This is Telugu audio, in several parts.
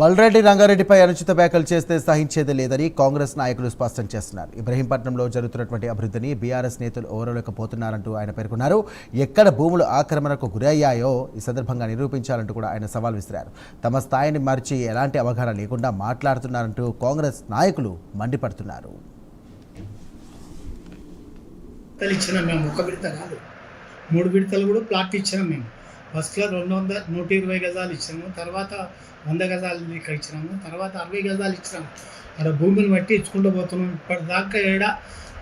మల్రెడ్డి రంగారెడ్డిపై అనుచిత వ్యాఖ్యలు చేస్తే సహించేది లేదని కాంగ్రెస్ నాయకులు స్పష్టం చేస్తున్నారు. ఇబ్రహీంపట్నంలో జరుగుతున్నటువంటి అభివృద్ధిని బీఆర్ఎస్ నేతలు ఓరలేకపోతున్నారంటూ ఆయన పేర్కొన్నారు. ఎక్కడ భూములు ఆక్రమణకు గురయ్యాయో ఈ సందర్భంగా నిరూపించాలంటూ కూడా ఆయన సవాల్ విసిరారు. తమ స్థాయిని మార్చి ఎలాంటి అవగాహన లేకుండా మాట్లాడుతున్నారంటూ కాంగ్రెస్ నాయకులు మండిపడుతున్నారు. మూడు విడతలు కూడా ప్లాట్ ఇచ్చినాం. మేము ఫస్ట్లో 120 గజాలు ఇచ్చినాము, తర్వాత 100 గజాలు ఇక్కడ ఇచ్చినాము, తర్వాత 60 గజాలు ఇచ్చినాము. అక్కడ భూమిని బట్టి ఇచ్చుకుంటూ పోతున్నాం. ఇప్పటిదాకా ఏడా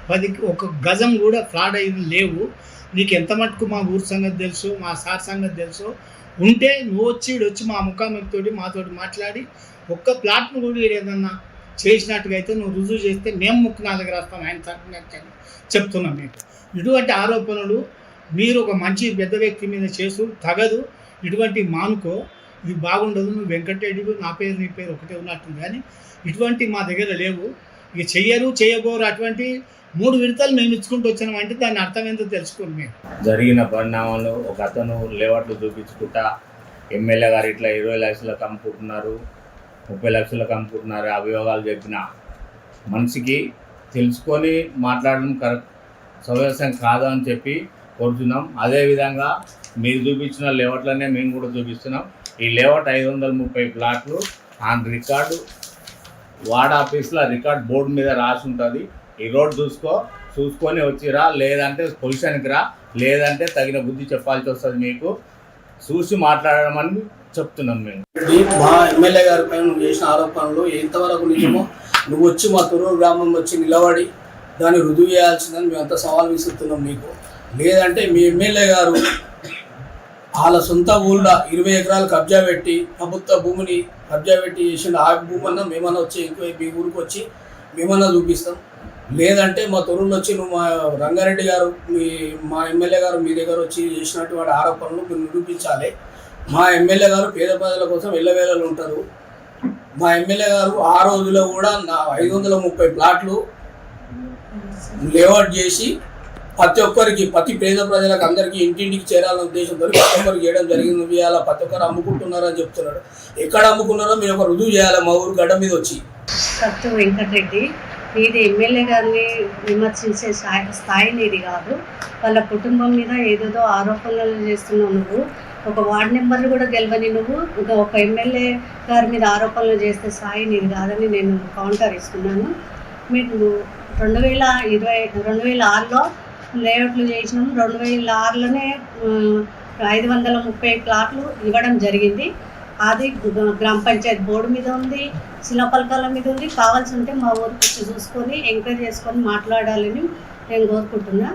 10 ఒక గజం కూడా ఫ్రాడ్ అయ్యింది లేవు. నీకు ఎంత మటుకు మా ఊరు సంగతి తెలుసు, మా సార్ సంగతి తెలుసు. ఉంటే నువ్వు వచ్చి మా ముఖాముఖితోటి మాతోటి మాట్లాడి ఒక్క ప్లాట్ను కూడా ఏదన్నా చేసినట్టుగా అయితే నువ్వు రుజువు చేస్తే మేము ముక్కు నా దగ్గర వస్తాం. ఆయన తరఫున చెప్తున్నాం. మీకు ఇటువంటి ఆరోపణలు మీరు ఒక మంచి పెద్ద వ్యక్తి మీద చేసు తగదు. ఇటువంటి మానుకో, ఇది బాగుండదు. నువ్వు వెంకటరెడ్డి నా పేరు నీ పేరు ఒకటే ఉన్నట్టుంది, కానీ ఇటువంటి మా దగ్గర లేవు. ఇక చేయబోరు. అటువంటి 3 విడతలు మేము ఇచ్చుకుంటూ వచ్చాము అంటే దాని అర్థం ఏంటో తెలుసుకోండి. మేము జరిగిన పరిణామాలు ఒక అతను లేవట్లు చూపించుకుంటా ఎమ్మెల్యే గారు ఇట్లా 20 లక్షలకు అమ్ముకుంటున్నారు, 30 లక్షలకు అమ్ముకుంటున్నారు అభియోగాలు చెప్పిన మనిషికి తెలుసుకొని మాట్లాడడం కరెక్ట్ సవ్యసం కాదు అని చెప్పి కోరుతున్నాం. అదేవిధంగా మీరు చూపించిన లేఅవుట్లనే మేము కూడా చూపిస్తున్నాం. ఈ లేఅవుట్ 530 ప్లాట్లు ఆన్ రికార్డు వార్డ్ ఆఫీస్లో రికార్డ్ బోర్డు మీద రాసి ఉంటుంది. ఈ రోడ్ చూసుకొని వచ్చిరా, లేదంటే పొజిషన్కి రా, లేదంటే తగిన బుద్ధి చెప్పాల్సి వస్తుంది. మీకు చూసి మాట్లాడమని చెప్తున్నాం. మేము మా ఎమ్మెల్యే గారిపై నువ్వు చేసిన ఆరోపణలు ఎంతవరకు నిజమో నువ్వు వచ్చి మా తొర్రూరు గ్రామం వచ్చి నిలబడి దాన్ని రుజువు చేయాల్సిందని మేమంతా సవాల్ విసురుతున్నాం. మీకు లేదంటే మీ ఎమ్మెల్యే గారు వాళ్ళ సొంత ఊళ్ళో 20 ఎకరాలు కబ్జా పెట్టి ప్రభుత్వ భూమిని కబ్జా పెట్టి చేసిన ఆ భూమన్నా మేమన్నా వచ్చి ఇంకో మీ ఊరికి వచ్చి మేమన్నా చూపిస్తాం. లేదంటే మా తొర్రూరులో వచ్చి నువ్వు మా రంగారెడ్డి గారు మా ఎమ్మెల్యే గారు మీ దగ్గర వచ్చి చేసినటువంటి ఆరోపణలు మీరు నిరూపించాలి. మా ఎమ్మెల్యే గారు పేద ప్రజల కోసం ఎల్లవేళలు ఉంటారు. మా ఎమ్మెల్యే గారు ఆ రోజులో కూడా 530 ప్లాట్లు లేఅవుట్ చేసి ప్రతి పేద ప్రజలకు అందరికీ ఇంటింటికి చేరాలనే ఉద్దేశంతో ప్రతి ఒక్కరికి చేయడం జరిగింది. ఇవాళ ప్రతి ఒక్కరు అమ్ముకుంటున్నారని చెప్తున్నాడు. ఎక్కడ అమ్ముకున్నారో మీరు ఒక రుజువు చేయాలి. మా ఊరు గడ్డ మీద వచ్చి సత్తు వెంకటరెడ్డి ఇది ఎమ్మెల్యే గారిని విమర్శించే స్థాయి నీది కాదు. వాళ్ళ కుటుంబం మీద ఏదేదో ఆరోపణలు చేస్తున్నావు. నువ్వు ఒక వార్డు నెంబర్లు కూడా గెలవని నువ్వు ఇంకా ఒక ఎమ్మెల్యే గారి మీద ఆరోపణలు చేస్తే స్థాయి నీది కాదని నేను కౌంటర్ ఇస్తున్నాను. మీకు 2006లో లేఅవుట్లు చేసినాము. 2006లోనే 530 ప్లాట్లు ఇవ్వడం జరిగింది. అది గ్రామ పంచాయతీ బోర్డు మీద ఉంది, శిలాపలకాల మీద ఉంది. కావాల్సి ఉంటే మా ఊరికి వచ్చి చూసుకొని ఎంక్వైరీ చేసుకొని మాట్లాడాలని నేను కోరుకుంటున్నా.